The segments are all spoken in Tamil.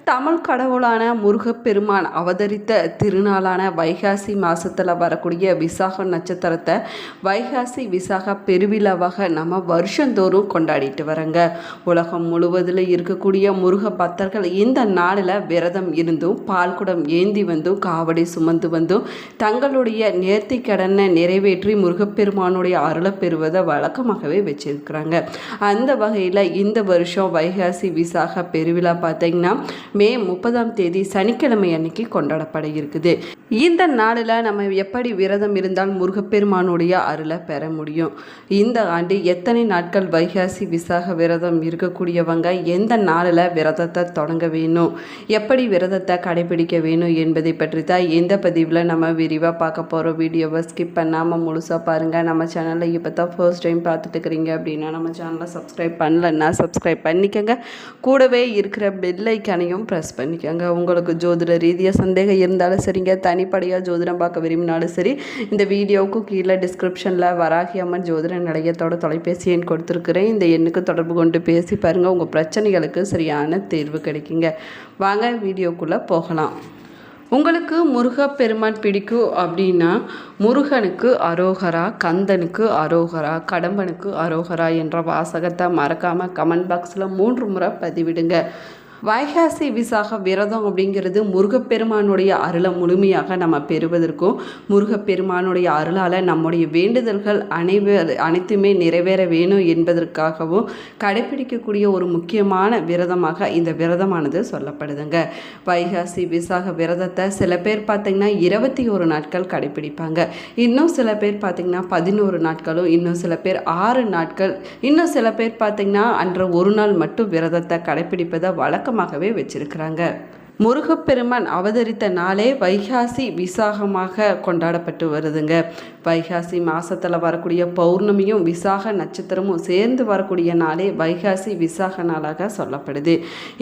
தமிழ் கடவுளான முருகப்பெருமான் அவதரித்த திருநாளான வைகாசி மாதத்தில் வரக்கூடிய விசாக நட்சத்திரத்தை வைகாசி விசாக பெருவிழாவாக நம்ம வருஷந்தோறும் கொண்டாடிட்டு வரங்க. உலகம் முழுவதில் இருக்கக்கூடிய முருக பக்தர்கள் இந்த நாளில் விரதம் இருந்தும் பால் குடம் ஏந்தி வந்தும் காவடி சுமந்து வந்தும் தங்களுடைய நேர்த்தி கடனை நிறைவேற்றி முருகப்பெருமானுடைய அருளை பெறுவதை வழக்கமாகவே வச்சிருக்கிறாங்க. அந்த வகையில் இந்த வருஷம் வைகாசி விசாக பெருவிழா பார்த்தீங்கன்னா மே 30 சனிக்கிழமை அன்னைக்கு கொண்டாடப்பட இருக்குது. இந்த நாளில் நம்ம எப்படி விரதம் இருந்தால் முருகப்பெருமானுடைய அருளை பெற முடியும்? இந்த ஆண்டு எத்தனை நாட்கள் வைகாசி விசாக விரதம் இருக்கக்கூடியவங்க எந்த நாளில் விரதத்தை தொடங்க வேணும், எப்படி விரதத்தை கடைபிடிக்க வேணும் என்பதை பற்றி தான் இந்த பதிவில் நம்ம விரிவாக பார்க்க போகிறோம். வீடியோவை ஸ்கிப் பண்ணாமல் முழுசாக பாருங்கள். நம்ம சேனலை இப்போ தான் ஃபர்ஸ்ட் டைம் பார்த்துட்டு இருக்கிறீங்க அப்படின்னா நம்ம சேனலை சப்ஸ்கிரைப் பண்ணலன்னா சப்ஸ்கிரைப் பண்ணிக்கோங்க. கூடவே இருக்கிற பெல் ஐக்கானையும் ப்ரெஸ் பண்ணிக்கோங்க. உங்களுக்கு ஜோதிட ரீதியாக சந்தேகம் இருந்தாலும் சரிங்க, தனிப்படையாக ஜோதிடம் பார்க்க விரும்பினாலும் சரி, இந்த வீடியோவுக்கு கீழே டிஸ்கிரிப்ஷனில் வராகி அம்மன் ஜோதிட நிலையத்தோட தொலைபேசி எண் கொடுத்துருக்குறேன். இந்த எண்ணுக்கு தொடர்பு கொண்டு பேசி பாருங்கள், உங்கள் பிரச்சனைகளுக்கு சரியான தீர்வு கிடைக்குங்க. வாங்க வீடியோக்குள்ளே போகலாம். உங்களுக்கு முருகப்பெருமான் பிடிக்கும் அப்படின்னா முருகனுக்கு அரோகரா, கந்தனுக்கு அரோகரா, கடம்பனுக்கு அரோகரா என்ற வாசகத்தை மறக்காமல் கமெண்ட் பாக்ஸில் 3 முறை பதிவிடுங்க. வைகாசி விசாக விரதம் அப்படிங்கிறது முருகப்பெருமானுடைய அருளை முழுமையாக நம்ம பெறுவதற்கும் முருகப்பெருமானுடைய அருளால் நம்முடைய வேண்டுதல்கள் அனைத்துமே நிறைவேற வேணும் என்பதற்காகவும் கடைபிடிக்கக்கூடிய ஒரு முக்கியமான விரதமாக இந்த விரதமானது சொல்லப்படுதுங்க. வைகாசி விசாக விரதத்தை சில பேர் பார்த்திங்கன்னா 21 நாட்கள் கடைபிடிப்பாங்க. இன்னும் சில பேர் பார்த்திங்கன்னா 11 நாட்களும், இன்னும் சில பேர் 6 நாட்கள், இன்னும் சில பேர் பார்த்திங்கன்னா அன்று ஒரு நாள் மட்டும் விரதத்தை கடைபிடிப்பதை வழக்கமாகவே வச்சிருக்கிறாங்க. முருகப்பெருமான் அவதரித்த நாளே வைகாசி விசாகமாக கொண்டாடப்பட்டு வருதுங்க. வைகாசி மாதத்தில் வரக்கூடிய பௌர்ணமியும் விசாக நட்சத்திரமும் சேர்ந்து வரக்கூடிய நாளே வைகாசி விசாக நாளாக சொல்லப்படுது.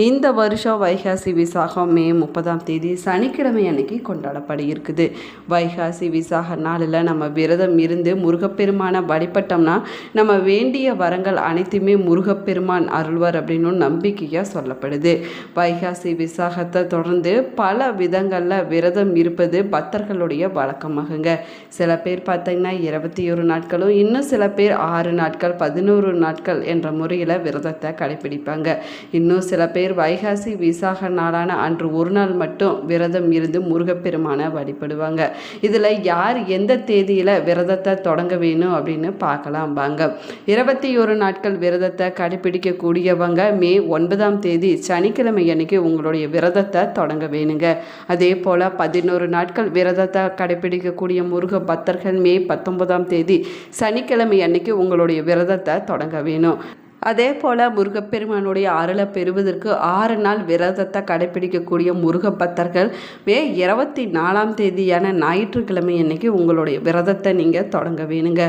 இந்த வருஷம் வைகாசி விசாகம் மே 30 சனிக்கிழமை அன்னைக்கு கொண்டாடப்பட இருக்குது. வைகாசி விசாக நாளில் நம்ம விரதம் இருந்து முருகப்பெருமானை வழிபட்டோம்னா நம்ம வேண்டிய வரங்கள் அனைத்துமே முருகப்பெருமான் அருள்வார் அப்படின்னு நம்பிக்கையாக சொல்லப்படுது. வைகாசி விசாகத்தை தொடர்ந்து பல விதங்களில் விரதம் இருப்பது பக்தர்களுடைய வழக்கமாகுங்க. சில பேர் பார்த்தீங்கன்னா 21 நாட்களும், இன்னும் சில பேர் 6 நாட்கள், 11 நாட்கள் என்ற முறையில் விரதத்தை கடைபிடிப்பாங்க. இன்னும் சில பேர் வைகாசி விசாக நாளான அன்று ஒரு நாள் மட்டும் விரதம் இருந்து முருகப்பெருமானை வழிபடுவாங்க. இதில் யார் எந்த தேதியில் விரதத்தை தொடங்க வேணும் அப்படின்னு பார்க்கலாம் வாங்க. 21 நாட்கள் விரதத்தை கடைபிடிக்கக்கூடியவங்க மே 9 சனிக்கிழமை அன்னைக்கு உங்களுடைய விரதத்தை தொடங்க வேணுங்க. அதே போல் 11 நாட்கள் விரதத்தை கடைபிடிக்கக்கூடிய முருக பக்தர்கள் மே 19 சனிக்கிழமை அன்னைக்கு உங்களுடைய விரதத்தை தொடங்க வேணும். அதே போல் முருகப்பெருமானுடைய அருளை பெறுவதற்கு 6 நாள் விரதத்தை கடைபிடிக்கக்கூடிய முருக பக்தர்கள் மே 24 ஞாயிற்றுக்கிழமை அன்னைக்கு உங்களுடைய விரதத்தை நீங்கள் தொடங்க வேணுங்க.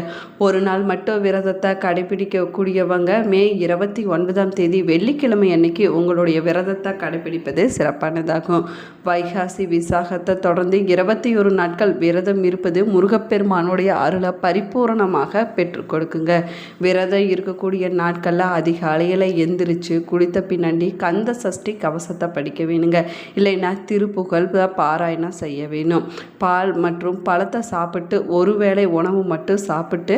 ஒரு நாள் மட்டும் விரதத்தை கடைபிடிக்கக்கூடியவங்க மே 29 வெள்ளிக்கிழமை அன்னைக்கு உங்களுடைய விரதத்தை கடைபிடிப்பது சிறப்பானதாகும். வைகாசி விசாகத்தை தொடர்ந்து 21 நாட்கள் விரதம் இருப்பது முருகப்பெருமானுடைய அருளை பரிபூரணமாக பெற்றுக் கொடுக்குங்க. விரதம் இருக்கக்கூடிய நாட்களில் அதிகாலையில் எந்திரிச்சு குளித்த பின்னாடி கந்த சஷ்டி கவசத்தை படிக்க வேணுங்க. இல்லைன்னா திருப்புகழ் பாராயணம் செய்ய வேணும். பால் மற்றும் பழத்தை சாப்பிட்டு ஒருவேளை உணவு மட்டும் சாப்பிட்டு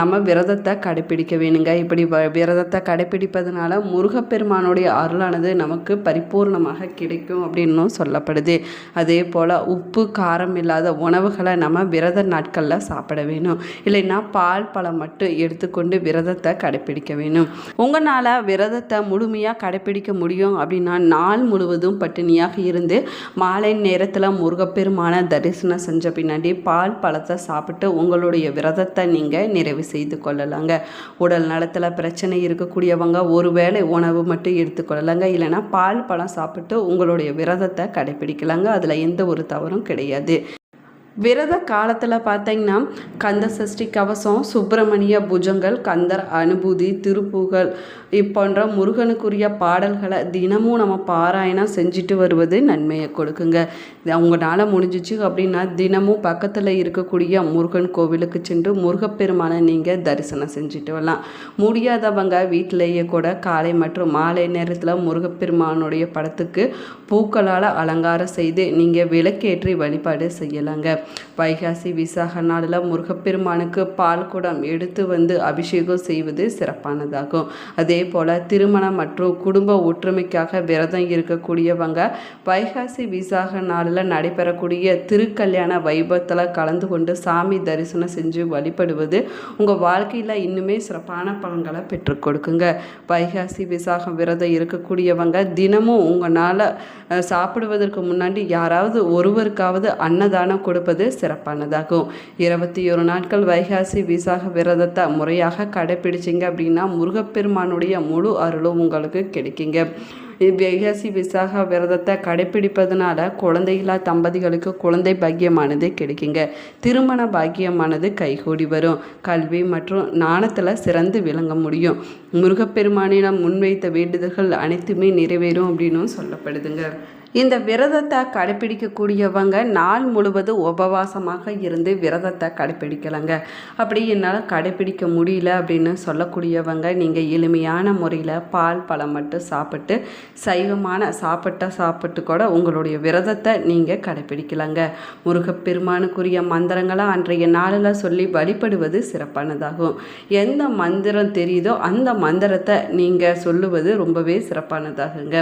நம்ம விரதத்தை கடைபிடிக்க வேணுங்க. இப்படி விரதத்தை கடைபிடிப்பதனால முருகப்பெருமானுடைய அருளானது நமக்கு பரிபூர்ணமாக கிடைக்கும் அப்படின்னும் சொல்லப்படுது. அதே போல் உப்பு காரம் இல்லாத உணவுகளை நம்ம விரத நாட்களில் சாப்பிட வேணும். இல்லைன்னா பால் பழம் மட்டும் எடுத்துக்கொண்டு விரதத்தை கடைபிடிக்க வேணும். உங்களால் விரதத்தை முழுமையாக கடைபிடிக்க முடியும் அப்படின்னா நாள் முழுவதும் பட்டினியாக இருந்து மாலை நேரத்தில் முருகப்பெருமான தரிசனம் செஞ்ச பின்னாடி பால் பழத்தை சாப்பிட்டு உங்களுடைய விரதத்தை நீங்கள் நிறைவு செய்து கொள்ளலாங்க. உடல் நலத்தில் பிரச்சனை இருக்கக்கூடியவங்க ஒருவேளை உணவு மட்டும் எடுத்துக்கொள்ளலாங்க. இல்லைன்னா பால் பழம் சாப்பிட்டு உங்களுடைய விரதத்தை கடைபிடிக்கலாங்க. அதில் எந்த ஒரு தவறும் கிடையாது. விரத காலத்தில் பார்த்தீங்கன்னா கந்த சஷ்டி கவசம், சுப்பிரமணிய புஜங்கள், கந்தர் அனுபூதி, திருப்புகழ் போன்ற முருகனுக்குரிய பாடல்களை தினமும் நம்ம பாராயணம் செஞ்சுட்டு வருவது நன்மையை கொடுக்குங்க. உங்களால் முடிஞ்சிச்சு அப்படின்னா தினமும் பக்கத்தில் இருக்கக்கூடிய முருகன் கோவிலுக்கு சென்று முருகப்பெருமானை நீங்கள் தரிசனம் செஞ்சுட்டு வரலாம். முடியாதவங்க வீட்டிலேயே கூட காலை மற்றும் மாலை நேரத்தில் முருகப்பெருமானுடைய படத்துக்கு பூக்களால் அலங்காரம் செய்து நீங்கள் விளக்கேற்றி வழிபாடு செய்யலாங்க. வைகாசி விசாக நாளில் முருகப்பெருமானுக்கு பால் குடம் எடுத்து வந்து அபிஷேகம் செய்வது சிறப்பானதாகும். அதே போல் திருமணம் மற்றும் குடும்ப ஒற்றுமைக்காக விரதம் இருக்கக்கூடியவங்க வைகாசி விசாக நாளில் நடைபெறக்கூடிய திருக்கல்யாண வைபவத்தில் கலந்து கொண்டு சாமி தரிசனம் செஞ்சு வழிபடுவது உங்கள் வாழ்க்கையில் இன்னுமே சிறப்பான பலன்களை பெற்றுக் கொடுக்குங்க. வைகாசி விசாகம் விரதம் இருக்கக்கூடியவங்க தினமும் உங்களால் சாப்பிடுவதற்கு முன்னாடி யாராவது ஒருவருக்காவது அன்னதானம் கொடுப்பது சிறப்பானதாகும். 21 நாட்கள் வைகாசி விசாக விரதத்தை முறையாக கடைப்பிடிச்சிங்க அப்படின்னா முருகப்பெருமானுடைய முழு அருளும் உங்களுக்கு கிடைக்குங்க. வைகாசி விசாக விரதத்தை கடைப்பிடிப்பதனால குழந்தைகளா தம்பதிகளுக்கு குழந்தை பாக்கியமானது கிடைக்குங்க. திருமண பாக்கியமானது கைகூடி வரும். கல்வி மற்றும் நாணத்தில் சிறந்து விளங்க முடியும். முருகப்பெருமானிடம் முன்வைத்த வேண்டுதல்கள் அனைத்துமே நிறைவேறும் அப்படின்னு சொல்லப்படுதுங்க. இந்த விரதத்தை கடைப்பிடிக்கக்கூடியவங்க நாள் முழுவதும் உபவாசமாக இருந்து விரதத்தை கடைப்பிடிக்கலாங்க. அப்படி என்னால் கடைப்பிடிக்க முடியல அப்படின்னு சொல்லக்கூடியவங்க நீங்கள் எளிமையான முறையில் பால் பழம் மட்டும் சாப்பிட்டு சைவமான சாப்பிட்டு கூட உங்களுடைய விரதத்தை நீங்கள் கடைப்பிடிக்கலாங்க. முருகப்பெருமானுக்குரிய மந்திரங்களை அன்றைய நாளில் சொல்லி வழிபடுவது சிறப்பானதாகும். எந்த மந்திரம் தெரியுதோ அந்த மந்திரத்தை நீங்கள் சொல்லுவது ரொம்பவே சிறப்பானதாகுங்க.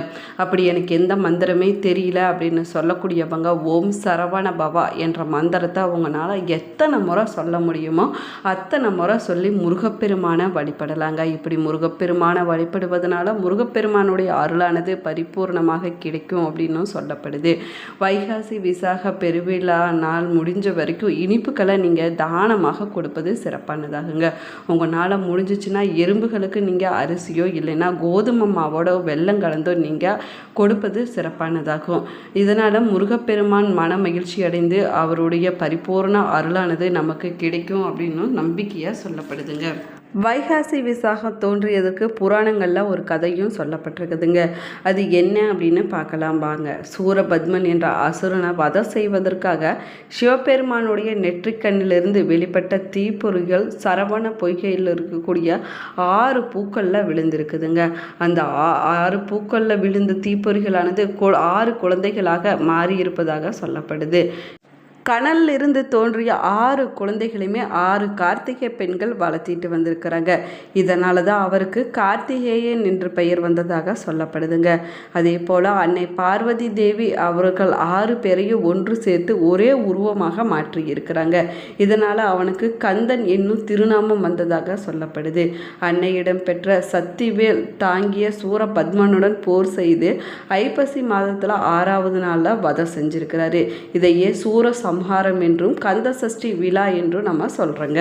அப்படி எனக்கு எந்த மந்திரமே தெரியல அப்படின்னு சொல்லக்கூடியவங்க ஓம் சரவண பவா என்ற மந்திரத்தை அவங்களால எத்தனை முறை சொல்ல முடியுமோ அத்தனை முறை சொல்லி முருகப்பெருமானை வழிபடலாங்க. இப்படி முருகப்பெருமானை வழிபடுவதனால முருகப்பெருமானுடைய அருளானது பரிபூர்ணமாக கிடைக்கும் அப்படின்னு சொல்லப்படுது. வைகாசி விசாக பெருவிழா நாள் முடிஞ்ச வரைக்கும் இனிப்புகளை நீங்கள் தானமாக கொடுப்பது சிறப்பானதாகுங்க. உங்களால் முடிஞ்சிச்சுன்னா எறும்புகளுக்கு நீங்கள் அரிசியோ இல்லைன்னா கோதுமை மாவோட வெல்லம் கலந்தோ நீங்கள் கொடுப்பது சிறப்பானதாகும். இதனால் முருகப்பெருமான் மன மகிழ்ச்சி அடைந்து அவருடைய பரிபூர்ண அருளானது நமக்கு கிடைக்கும் அப்படின்னு நம்பிக்கையாக சொல்லப்படுதுங்க. வைகாசி விசாகம் தோன்றியதற்கு புராணங்களில் ஒரு கதையும் சொல்லப்பட்டிருக்குதுங்க. அது என்ன அப்படின்னு பார்க்கலாம் வாங்க. சூரபத்மன் என்ற அசுரனை வதம் செய்வதற்காக சிவபெருமானுடைய நெற்றிக்கண்ணிலிருந்து வெளிப்பட்ட தீப்பொறிகள் சரவண பொய்கையில் இருக்கக்கூடிய 6 பூக்களில் விழுந்திருக்குதுங்க. அந்த 6 பூக்களில் விழுந்த தீப்பொறிகளானது 6 குழந்தைகளாக மாறியிருப்பதாக சொல்லப்படுது. கனலில் இருந்து தோன்றிய 6 குழந்தைகளையுமே 6 கார்த்திகை பெண்கள் வளர்த்திட்டு வந்திருக்கிறாங்க. இதனால தான் அவருக்கு கார்த்திகேயன் என்று பெயர் வந்ததாக சொல்லப்படுதுங்க. அதே போல் அன்னை பார்வதி தேவி அவர்கள் 6 பேரையும் ஒன்று சேர்த்து ஒரே உருவமாக மாற்றி இருக்கிறாங்க. இதனால் அவனுக்கு கந்தன் என்னும் திருநாமம் வந்ததாக சொல்லப்படுது. அன்னையிடம் பெற்ற சக்திவேல் தாங்கிய சூரபத்மனுடன் போர் செய்து ஐப்பசி மாதத்தில் 6வது நாளில் வதம் செஞ்சிருக்கிறாரு. இதையே சம்ஹாரம் என்றும் கந்த சஷ்டி விழா என்றும் நம்ம சொல்கிறோங்க.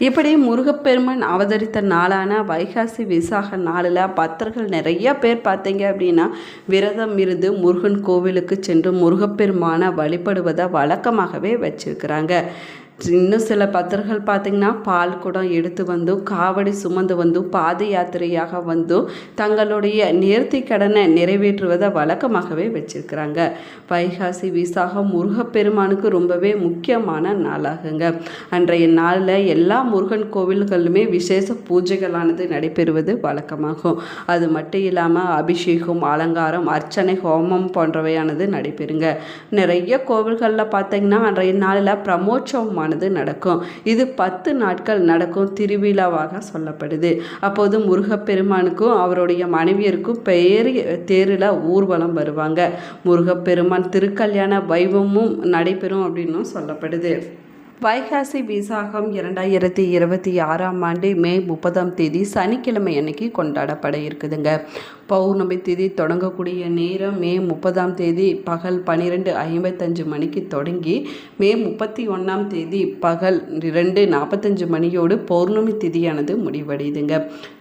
இப்படி முருகப்பெருமான் அவதரித்த நாளான வைகாசி விசாக நாளில் பக்தர்கள் நிறைய பேர் பார்த்தீங்க அப்படின்னா விரதம் இருந்து முருகன் கோவிலுக்கு சென்று முருகப்பெருமானை வழிபடுவதை வழக்கமாகவே வச்சிருக்கிறாங்க. இன்னும் சில பக்தர்கள் பார்த்திங்கன்னா பால் குடம் எடுத்து வந்தும் காவடி சுமந்து வந்தும் பாத யாத்திரையாக வந்தும் தங்களுடைய நேர்த்தி கடனை நிறைவேற்றுவதை வழக்கமாகவே வச்சிருக்கிறாங்க. வைகாசி விசாகம் முருகப்பெருமானுக்கு ரொம்பவே முக்கியமான நாளாகுங்க. அன்றைய நாளில் எல்லா முருகன் கோவில்களுமே விசேஷ பூஜைகளானது நடைபெறுவது வழக்கமாகும். அது மட்டும் இல்லாமல் அபிஷேகம், அலங்காரம், அர்ச்சனை, ஹோமம் போன்றவையானது நடைபெறுங்க. நிறைய கோவில்களில் பார்த்திங்கன்னா அன்றைய நாளில் பிரமோற்சவம் நடக்கும். இது 10 நாட்கள் நடக்கும் திருவிழாவாக சொல்லப்படுது. அப்போது முருகப்பெருமானுக்கும் அவருடைய மனைவியருக்கும் பெரிய தேரில் ஊர்வலம் வருவாங்க. முருகப்பெருமான் திருக்கல்யாண வைபவமும் நடைபெறும் அப்படின்னு சொல்லப்படுது. வைகாசி விசாகம் 2026ஆம் ஆண்டு மே 30ஆம் தேதி சனிக்கிழமை அன்னைக்கு கொண்டாடப்பட இருக்குதுங்க. பௌர்ணமி திதி தொடங்கக்கூடிய நேரம் மே 30ஆம் தேதி பகல் 12:55 மணிக்கு தொடங்கி மே 31ஆம் தேதி பகல் 2:45 மணியோடு பௌர்ணமி திதியானது முடிவடையுதுங்க.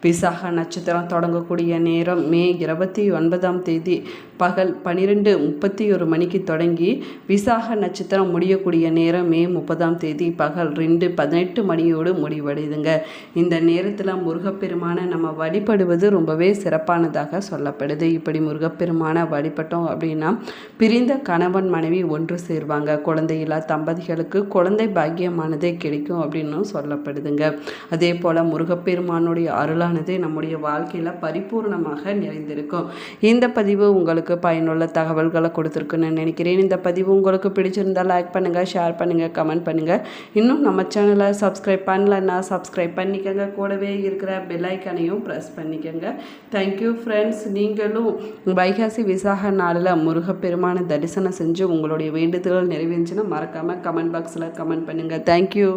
விசாக நட்சத்திரம் தொடங்கக்கூடிய நேரம் மே 29ஆம் தேதி பகல் 12:31 மணிக்கு தொடங்கி விசாக நட்சத்திரம் முடியக்கூடிய நேரம் மே 30ஆம் தேதி பகல் 2:18 மணியோடு முடிவடையுதுங்க. இந்த நேரத்தில் முருகப்பெருமானை நம்ம வழிபடுவது ரொம்பவே சிறப்பானதாக சொல்லப்படுது. இப்படி முருகப்பெருமானை வழிபட்டோம் அப்படின்னா பிரிந்த கணவன் மனைவி ஒன்று சேர்வாங்க. குழந்தையில்லா தம்பதிகளுக்கு குழந்தை பாக்கியமானதே கிடைக்கும் அப்படின்னு சொல்லப்படுதுங்க. அதே போல் முருகப்பெருமானுடைய அருளானது நம்முடைய வாழ்க்கையில் பரிபூர்ணமாக நிறைந்திருக்கும். இந்த பதிவு உங்களுக்கு பயனுள்ள தகவல்களை கொடுத்துருக்குன்னு நினைக்கிறேன். இந்த பதிவு உங்களுக்கு பிடிச்சிருந்தால் லைக் பண்ணுங்கள், ஷேர் பண்ணுங்கள், கமெண்ட் பண்ணுங்கள். இன்னும் நம்ம சேனலை சப்ஸ்கிரைப் பண்ணலன்னா சப்ஸ்கிரைப் பண்ணிக்கோங்க. கூடவே இருக்கிற பெல் ஐக்கானையும் ப்ரெஸ் பண்ணிக்கோங்க. Thank you friends. நீங்களும் வைகாசி விசாக நாளில் முருகப்பெருமான தரிசனம் செஞ்சு உங்களுடைய வேண்டுதல்கள் நிறைவேஞ்சுன்னா மறக்காமல் கமெண்ட் பாக்ஸில் கமெண்ட் பண்ணுங்கள். தேங்க்யூ.